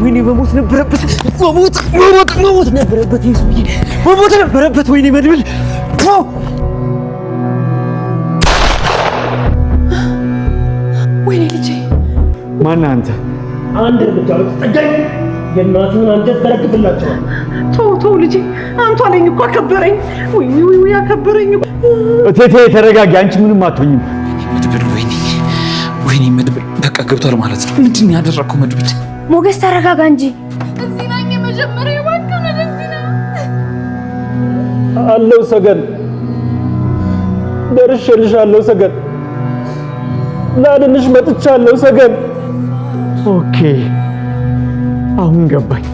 ወይኔ መሞት ነበረበት። መሞት ነበረበት። ይሄ መሞት ነበረበት። ወይኔ መድብል ወይኔ ልጄ ማነህ አንተ? አንድ እርምጃ ብትጠጋኝ የእናትህን አንጀት ዘረግፍላቸዋል። ተው ልጄ፣ አንተ አለኝ እኮ አከበረኝ። ወይ አከበረኝ። እቴቴ ተረጋጊ፣ አንቺ ምንም አትሆኝም። መድብል ወይኔ መድብል በቃ ገብቷል ማለት ነው። ምንድን ነው ያደረግከው መድብል? ሞገስ ተረጋጋ እንጂ። እዚህ ነኝ መጀመሪያ እባክህ ወደዚህ ና። አለው ሰገን፣ ደርሼልሻለሁ ሰገን፣ ላድንሽ መጥቻለሁ ሰገን። ኦኬ አሁን ገባኝ።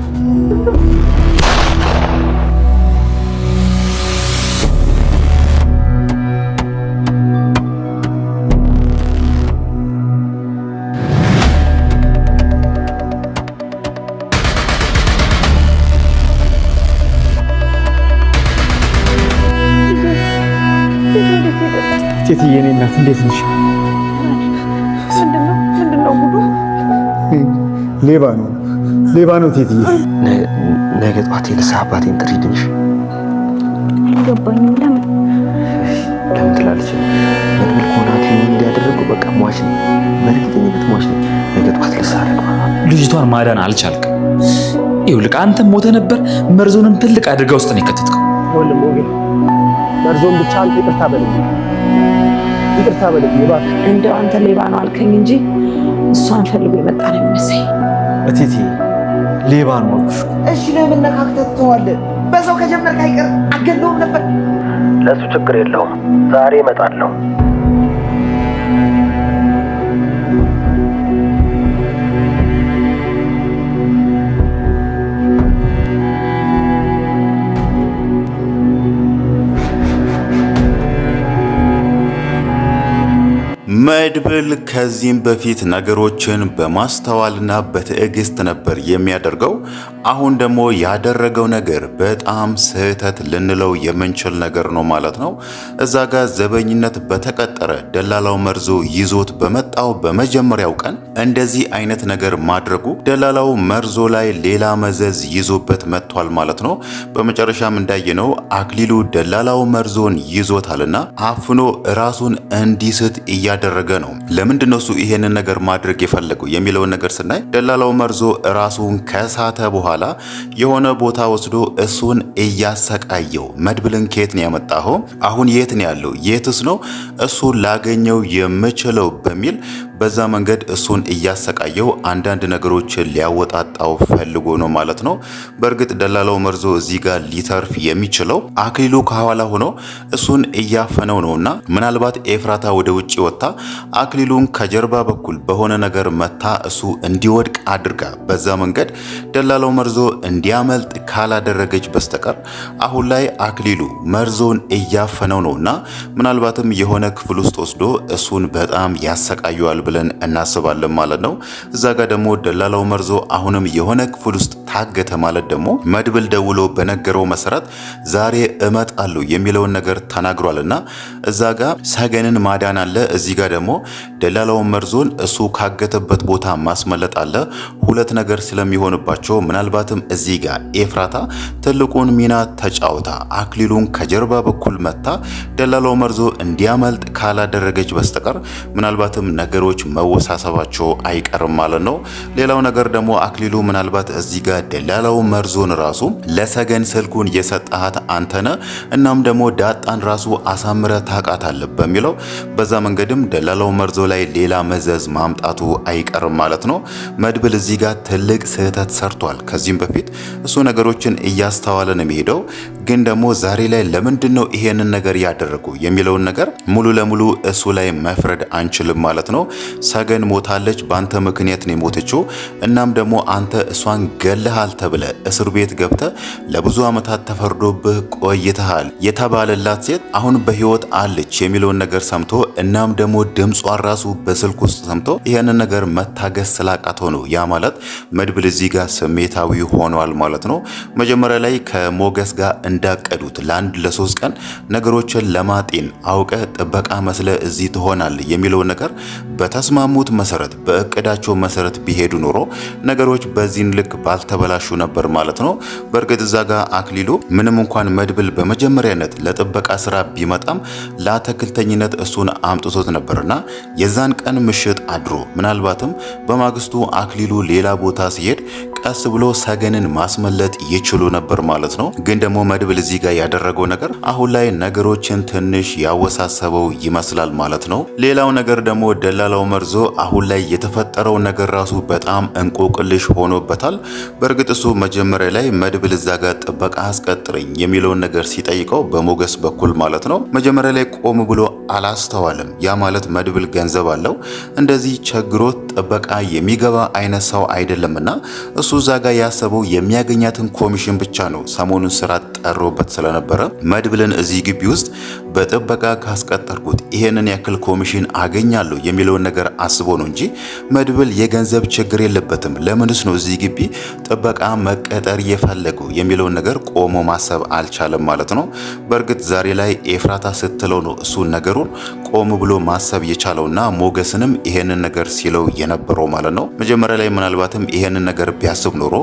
ቴትዬ የኔ እናት እንዴት ነሽ? ምንድነው ጉዱ? ሌባ ነው ቴትዬ። ነገ ጠዋት የንስሐ አባቴን ጥሪልኝ። አልገባኝም። ለምን ትላለች? መድብል ከሆነ አክሊሉ እንዲያደረገው በቃ ሟች ነው፣ በእርግጠኝነት ሟች ነው። ነገ ጠዋት ልሳረግ ልጅቷን ማዳን አልቻልክም። ይኸውልህ አንተም ሞተ ነበር፣ መርዞንም ትልቅ አደጋ ውስጥ ነው የከተትከው። ወልም ወገን መርዞን ብቻ አንተ ይቅርታ በለኝ እባክህ። እንደው አንተ ሌባ ነው አልከኝ እንጂ እሷን ፈልጎ የመጣ ነው የሚመስለኝ። እቴቴ ሌባ ነው አልኩሽ። እሺ ለምን ነካክተህ ትተዋለህ? በዛው ከጀመርክ አይቀር አገለውም ነበር። ለሱ ችግር የለውም፣ ዛሬ እመጣለሁ። መድብል ከዚህም በፊት ነገሮችን በማስተዋልና በትዕግስት ነበር የሚያደርገው። አሁን ደግሞ ያደረገው ነገር በጣም ስህተት ልንለው የምንችል ነገር ነው ማለት ነው። እዛ ጋር ዘበኝነት በተቀጠረ ደላላው መርዞ ይዞት በመጣው በመጀመሪያው ቀን እንደዚህ አይነት ነገር ማድረጉ ደላላው መርዞ ላይ ሌላ መዘዝ ይዞበት መጥቷል ማለት ነው። በመጨረሻም እንዳየነው አክሊሉ ደላላው መርዞን ይዞታልና አፍኖ ራሱን እንዲስት እያደረገ ነው። ለምንድን ነው እሱ ይሄንን ነገር ማድረግ የፈለገው የሚለውን ነገር ስናይ ደላላው መርዞ ራሱን ከሳተ በኋላ የሆነ ቦታ ወስዶ እሱን እያሰቃየው መድብልን ከየት ነው ያመጣኸው? አሁን የት ነው ያለው? የትስ ነው እሱ ላገኘው የምችለው በሚል በዛ መንገድ እሱን እያሰቃየው አንዳንድ ነገሮችን ሊያወጣጣው ፈልጎ ነው ማለት ነው። በእርግጥ ደላላው መርዞ እዚህ ጋር ሊተርፍ የሚችለው አክሊሉ ከኋላ ሆኖ እሱን እያፈነው ነውና ምናልባት ኤፍራታ ወደ ውጪ ወጣ አክሊሉን ከጀርባ በኩል በሆነ ነገር መታ እሱ እንዲወድቅ አድርጋ በዛ መንገድ ደላላው መርዞ እንዲያመልጥ ካላደረገች በስተቀር አሁን ላይ አክሊሉ መርዞን እያፈነው ነውና ምናልባትም የሆነ ክፍል ውስጥ ወስዶ እሱን በጣም ያሰቃየዋል ብለን እናስባለን ማለት ነው። እዛ ጋር ደግሞ ደላላው መርዞ አሁንም የሆነ ክፍል ውስጥ ታገተ ማለት ደግሞ መድብል ደውሎ በነገረው መሰረት ዛሬ እመጣለሁ የሚለውን ነገር ተናግሯልና እዛ ጋር ሰገንን ማዳን አለ፣ እዚህ ጋር ደግሞ ደላላው መርዞን እሱ ካገተበት ቦታ ማስመለጥ አለ። ሁለት ነገር ስለሚሆንባቸው ምናልባትም እዚህ ጋር ኤፍራታ ትልቁን ሚና ተጫውታ አክሊሉን ከጀርባ በኩል መታ ደላላው መርዞ እንዲያመልጥ ካላደረገች በስተቀር ምናልባትም ነገሮች መወሳሰባቸው አይቀርም ማለት ነው። ሌላው ነገር ደግሞ አክሊሉ ምናልባት እዚህ ጋር ደላላው መርዞን ራሱ ለሰገን ስልኩን የሰጣሃት አንተነ እናም ደግሞ ዳጣን ራሱ አሳምረ ታውቃታለህ በሚለው በዛ መንገድም ደላላው መርዞ ላይ ሌላ መዘዝ ማምጣቱ አይቀርም ማለት ነው። መድብል እዚህ ጋር ትልቅ ስህተት ሰርቷል። ከዚህም በፊት እሱ ነገሮችን እያስተዋለ ነው የሚሄደው። ግን ደግሞ ዛሬ ላይ ለምንድነው ይሄንን ነገር ያደረገው የሚለውን ነገር ሙሉ ለሙሉ እሱ ላይ መፍረድ አንችልም ማለት ነው። ሰገን ሞታለች፣ ባንተ ምክንያት ነው የሞተችው። እናም ደግሞ አንተ እሷን ገለሃል ተብለ እስር ቤት ገብተ ለብዙ ዓመታት ተፈርዶብህ ቆይተሃል የተባለላት ሴት አሁን በህይወት አለች የሚለውን ነገር ሰምቶ እናም ደግሞ ድምጿን ራሱ በስልክ ውስጥ ሰምቶ ይሄንን ነገር መታገስ ስላቃተው ነው። ያ ማለት መድብል እዚህ ጋር ስሜታዊ ሆኗል ማለት ነው። መጀመሪያ ላይ ከሞገስ ጋር እንዳቀዱት ለአንድ ለ3 ቀን ነገሮችን ለማጤን አውቀ ጥበቃ መስለ እዚህ ትሆናለህ የሚለው ነገር በተስማሙት መሰረት በእቅዳቸው መሰረት ቢሄዱ ኖሮ ነገሮች በዚህን ልክ ባልተበላሹ ነበር ማለት ነው። በእርግጥ እዛ ጋር አክሊሉ ምንም እንኳን መድብል በመጀመሪያነት ለጥበቃ ስራ ቢመጣም ለአትክልተኝነት እሱን አምጥቶት ነበርና የዛን ቀን ምሽት አድሮ ምናልባትም በማግስቱ አክሊሉ ሌላ ቦታ ሲሄድ ቀስ ብሎ ሰገንን ማስመለጥ ይችሉ ነበር ማለት ነው። ግን ደግሞ መድብል እዚህ ጋር ያደረገው ነገር አሁን ላይ ነገሮችን ትንሽ ያወሳሰበው ይመስላል ማለት ነው። ሌላው ነገር ደግሞ ደላላው መርዞ አሁን ላይ የተፈጠረው ነገር ራሱ በጣም እንቆቅልሽ ሆኖበታል። በእርግጥ እሱ መጀመሪያ ላይ መድብል እዛ ጋር ጥበቃ አስቀጥረኝ የሚለውን ነገር ሲጠይቀው በሞገስ በኩል ማለት ነው መጀመሪያ ላይ ቆም ብሎ አላስተዋልም። ያ ማለት መድብል ገንዘብ አለው እንደዚህ ቸግሮት ጥበቃ የሚገባ አይነት ሰው አይደለምና እሱ እዛ ጋር ያሰበው የሚያገኛትን ኮሚሽን ብቻ ነው። ሰሞኑን ስራ ጠሮበት ስለነበረ መድብልን እዚህ ግቢ ውስጥ በጥበቃ ካስቀጠርኩት ይሄንን ያክል ኮሚሽን አገኛለሁ የሚለውን ነገር አስቦ ነው እንጂ መድብል የገንዘብ ችግር የለበትም። ለምንስ ነው እዚህ ግቢ ጥበቃ መቀጠር የፈለገው የሚለውን ነገር ቆሞ ማሰብ አልቻለም ማለት ነው። በእርግጥ ዛሬ ላይ ኤፍራታ ስትለው ነው እሱ ነገሩን ቆም ብሎ ማሰብ የቻለውና ሞገስንም ይሄንን ነገር ሲለው የነበረው ማለት ነው። መጀመሪያ ላይ ምናልባትም ይሄንን ነገር ቢያስብ ኖሮ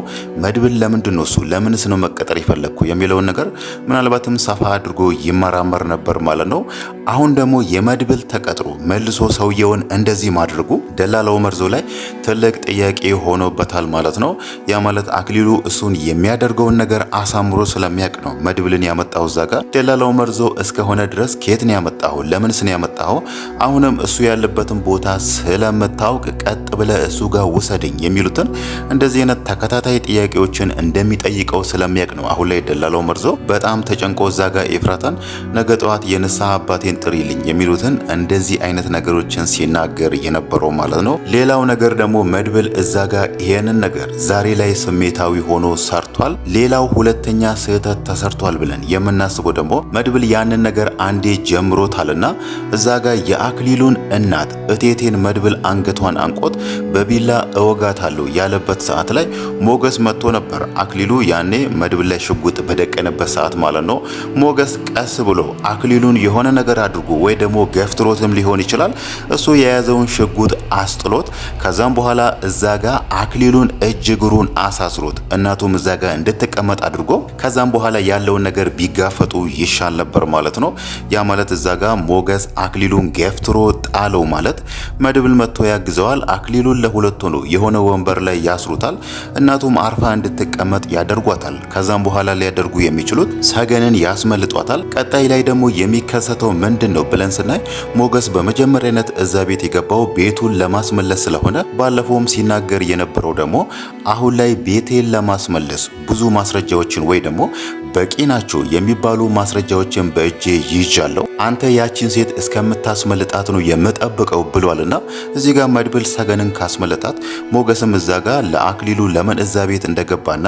መድብል ለምንድን ነው እሱ ለምንስ ነው መቀጠር የፈለግኩ የሚለውን ነገር ምናልባትም ሰፋ አድርጎ ይመራመር ነበር ማለት ነው። አሁን ደግሞ የመድብል ተቀጥሮ መልሶ ሰውየውን እንደዚህ ማድረጉ ደላላው መርዞ ላይ ትልቅ ጥያቄ ሆኖበታል ማለት ነው። ያ ማለት አክሊሉ እሱን የሚያደርገውን ነገር አሳምሮ ስለሚያውቅ ነው መድብልን ያመጣው እዛ ጋር። ደላላው መርዞ እስከሆነ ድረስ ከየት ነው ያመጣው ለምንስ ነው ያመጣው አሁንም እሱ ያለበትን ቦታ ስለምታውቅ ቀጥ ብለ እሱ ጋር ውሰደኝ የሚሉትን እንደዚህ አይነት ተከታታይ ጥያቄዎችን እንደሚጠይቀው ስለሚያውቅ ነው አሁን ላይ ደላላው መርዞ በጣም ተጨንቆ እዛ ጋር ኤፍራታን ነገ ጠዋት የንስሐ አባቴን ጥሪልኝ የሚሉትን እንደዚህ አይነት ነገሮችን ሲናገር የነበረው ማለት ነው። ሌላው ነገር ደግሞ መድብል እዛ ጋር ይሄንን ነገር ዛሬ ላይ ስሜታዊ ሆኖ ሰርቷል። ሌላው ሁለተኛ ስህተት ተሰርቷል ብለን የምናስበው ደግሞ መድብል ያንን ነገር አንዴ ጀምሮታልና እዛ ጋር የአክሊሉን እናት እቴቴን መድብል አንገቷን አንቆት በቢላ እወጋታለሁ ያለበት ሰዓት ላይ ሞገስ መጥቶ ነበር። አክሊሉ ያኔ መድብል ላይ ሽጉጥ በደቀነበት ሰዓት ማለት ነው። ሞገስ ቀስ ብሎ አክሊሉን የሆነ ነገር አድርጎ ወይ ደግሞ ገፍትሮትም ሊሆን ይችላል እሱ የያዘውን ሽጉጥ አስጥሎት ከዛም በኋላ እዛ ጋር አክሊሉን እጅ እግሩን አሳስሮት እናቱም እዛ ጋር እንድትቀመጥ አድርጎ ከዛም በኋላ ያለውን ነገር ቢጋፈጡ ይሻል ነበር ማለት ነው። ያ ማለት እዛ ጋር ሞገስ አክሊሉን ገፍትሮ ጣለው ማለት መድብል መጥቶ ያግዘዋል። አክሊሉን ለሁለት ሆኖ የሆነ ወንበር ላይ ያስሩታል። እናቱም አርፋ እንድትቀመጥ ያደርጓታል። ከዛም በኋላ ሊያደርጉ የሚችሉት ሰገንን ያስመልጧታል። ቀጣይ ላይ ደግሞ የሚከሰተው ምንድን ነው ብለን ስናይ ሞገስ በመጀመሪያነት እዛ ቤት የገባው ቤቱን ለማስመለስ ስለሆነ ባለፈውም ሲናገር የነበረው ደግሞ አሁን ላይ ቤቴን ለማስመለስ ብዙ ማስረጃዎችን ወይ ደግሞ በቂ ናቸው የሚባሉ ማስረጃዎችን በእጄ ይዣለሁ አንተ ያቺን ሴት እስከምታስመልጣት ነው የምጠብቀው ብሏልና እዚህ ጋር መድብል ሰገንን ካስመለጣት ሞገስም እዛ ጋር ለአክሊሉ ለምን እዛ ቤት እንደገባና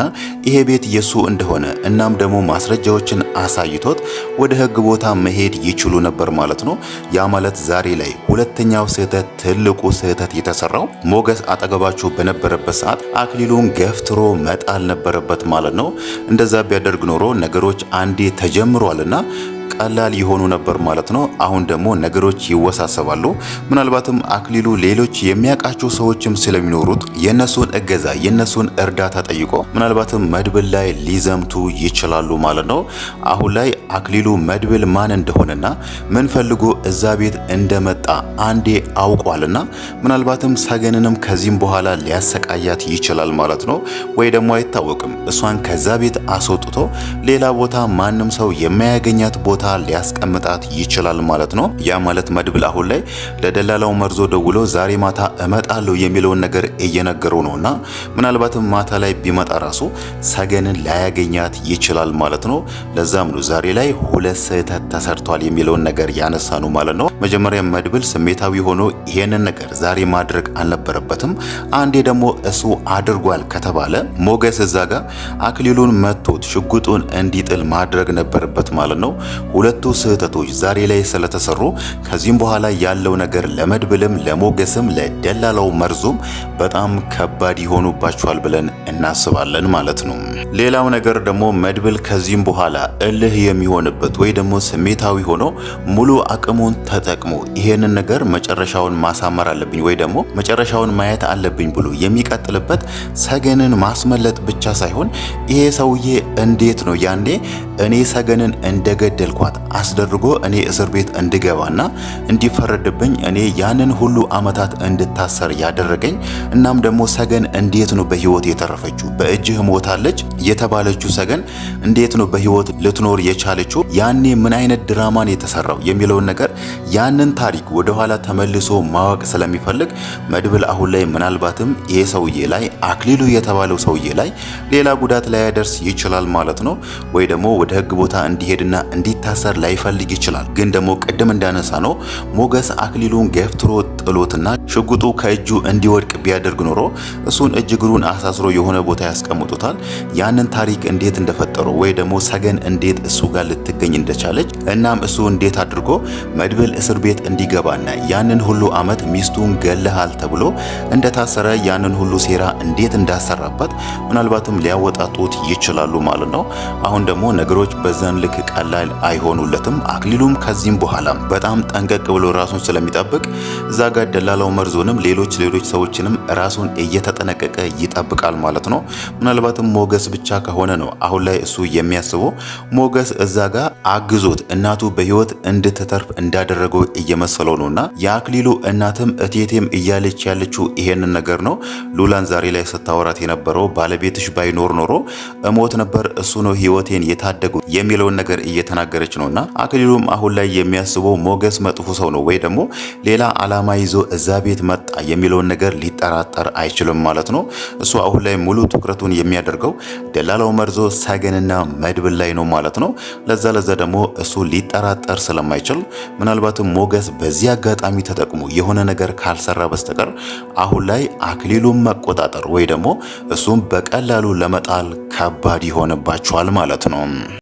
ይሄ ቤት የሱ እንደሆነ እናም ደግሞ ማስረጃዎችን አሳይቶት ወደ ህግ ቦታ መሄድ ይችሉ ነበር ማለት ነው። ያ ማለት ዛሬ ላይ ሁለተኛው ስህተት ትልቁ ስህተት የተሰራው ሞገስ አጠገባቸው በነበረበት ሰዓት አክሊሉን ገፍትሮ መጣል ነበረበት ማለት ነው። እንደዛ ቢያደርግ ኖሮ ነገሮች አንዴ ተጀምሯልና ቀላል ይሆኑ ነበር ማለት ነው። አሁን ደግሞ ነገሮች ይወሳሰባሉ። ምናልባትም አክሊሉ ሌሎች የሚያውቃቸው ሰዎችም ስለሚኖሩት የነሱን እገዛ የነሱን እርዳታ ጠይቆ ምናልባትም መድብል ላይ ሊዘምቱ ይችላሉ ማለት ነው። አሁን ላይ አክሊሉ መድብል ማን እንደሆነና ምን ፈልጎ እዛ ቤት እንደመጣ አንዴ አውቋልና ምናልባትም ሰገንንም ከዚህም በኋላ ሊያሰቃያት ይችላል ማለት ነው። ወይ ደግሞ አይታወቅም እሷን ከዛ ቤት አስወጥቶ ሌላ ቦታ ማንም ሰው የማያገኛት ቦታ ሊያስቀምጣት ይችላል ማለት ነው። ያ ማለት መድብል አሁን ላይ ለደላላው መርዞ ደውሎ ዛሬ ማታ እመጣለሁ የሚለውን ነገር እየነገረው ነውና ምናልባትም ማታ ላይ ቢመጣ ራሱ ሰገንን ላያገኛት ይችላል ማለት ነው። ለዛም ነው ዛሬ ላይ ሁለት ስህተት ተሰርቷል የሚለውን ነገር ያነሳኑ ማለት ነው። መጀመሪያ መድብል ስሜታዊ ሆኖ ይሄንን ነገር ዛሬ ማድረግ አልነበረበትም። አንዴ ደግሞ እሱ አድርጓል ከተባለ ሞገስ እዛ ጋር አክሊሉን መቶት ሽጉጡን እንዲጥል ማድረግ ነበረበት ማለት ነው። ሁለቱ ስህተቶች ዛሬ ላይ ስለተሰሩ ከዚህም በኋላ ያለው ነገር ለመድብልም ለሞገስም ለደላላው መርዞም በጣም ከባድ ይሆኑባቸዋል ብለን እናስባለን ማለት ነው። ሌላው ነገር ደግሞ መድብል ከዚህም በኋላ እልህ የሚሆንበት ወይ ደግሞ ስሜታዊ ሆኖ ሙሉ አቅሙን ተጠቅሞ ይሄንን ነገር መጨረሻውን ማሳመር አለብኝ ወይ ደግሞ መጨረሻውን ማየት አለብኝ ብሎ የሚቀጥልበት ሰገንን ማስመለጥ ብቻ ሳይሆን ይሄ ሰውዬ እንዴት ነው ያኔ እኔ ሰገንን እንደገደልኳት አስደርጎ እኔ እስር ቤት እንድገባና እንዲፈረድብኝ እኔ ያንን ሁሉ አመታት እንድታሰር ያደረገኝ እናም ደግሞ ሰገን እንዴት ነው በህይወት የተረፈችው በእጅህ ሞታለች የተባለችው ሰገን እንዴት ነው በህይወት ልትኖር የቻለችው ያኔ ምን አይነት ድራማን የተሰራው የሚለውን ነገር ያንን ታሪክ ወደ ኋላ ተመልሶ ማወቅ ስለሚፈልግ መድብል አሁን ላይ ምናልባትም ይሄ ሰውዬ ላይ አክሊሉ የተባለው ሰውዬ ላይ ሌላ ጉዳት ላይ ያደርስ ይችላል ማለት ነው ወይ ደግሞ ወደ ህግ ቦታ እንዲሄድና እንዲታሰር ላይፈልግ ይችላል። ግን ደግሞ ቅድም እንዳነሳ ነው ሞገስ አክሊሉን ገፍትሮ ጥሎትና ሽጉጡ ከእጁ እንዲወድቅ ቢያደርግ ኖሮ እሱን እጅግሩን አሳስሮ የሆነ ቦታ ያስቀምጡታል። ያንን ታሪክ እንዴት እንደፈጠረው ወይ ደግሞ ሰገን እንዴት እሱ ጋር ልትገኝ እንደቻለች እናም እሱ እንዴት አድርጎ መድብል እስር ቤት እንዲገባና ያንን ሁሉ አመት ሚስቱን ገለሃል ተብሎ እንደታሰረ ያንን ሁሉ ሴራ እንዴት እንዳሰራበት ምናልባትም ሊያወጣጡት ይችላሉ ማለት ነው። አሁን ደግሞ ነገሮች በዛን ልክ ቀላል አይሆኑለትም። አክሊሉም ከዚህም በኋላ በጣም ጠንቀቅ ብሎ ራሱን ስለሚጠብቅ እዛ ጋር ደላላው መርዞንም ሌሎች ሰዎችንም ራሱን እየተጠነቀቀ ይጠብቃል ማለት ነው። ምናልባትም ሞገስ ብቻ ከሆነ ነው አሁን ላይ እሱ የሚያስበው ሞገስ እዛ ጋር አግዞት እናቱ በህይወት እንድትተርፍ እንዳደረገው እየመሰለው ነውና የአክሊሉ እናትም እቴቴም እያለች ያለችው ይሄንን ነገር ነው። ሉላን ዛሬ ላይ ስታወራት የነበረው ባለቤትሽ ባይኖር ኖሮ እሞት ነበር እሱ ነው ህይወቴን የታደገው የሚለውን ነገር እየተናገረች ነውና አክሊሉም አሁን ላይ የሚያስበው ሞገስ መጥፎ ሰው ነው ወይ ደግሞ ሌላ አላማ ይዞ እዛ ቤት መጣ የሚለውን ነገር ሊጠራጠር አይችልም ማለት ነው። እሱ አሁን ላይ ሙሉ ትኩረቱን የሚያደርገው ደላላው መርዞ ሰገንና መድብል ላይ ነው ማለት ነው። ለዛ ደግሞ እሱ ሊጠራጠር ስለማይችል ምናልባትም ሞገስ በዚህ አጋጣሚ ተጠቅሞ የሆነ ነገር ካልሰራ በስተቀር አሁን ላይ አክሊሉን መቆጣጠር ወይ ደግሞ እሱም በቀላሉ ለመጣል ከባድ ይሆንባቸዋል ማለት ነው።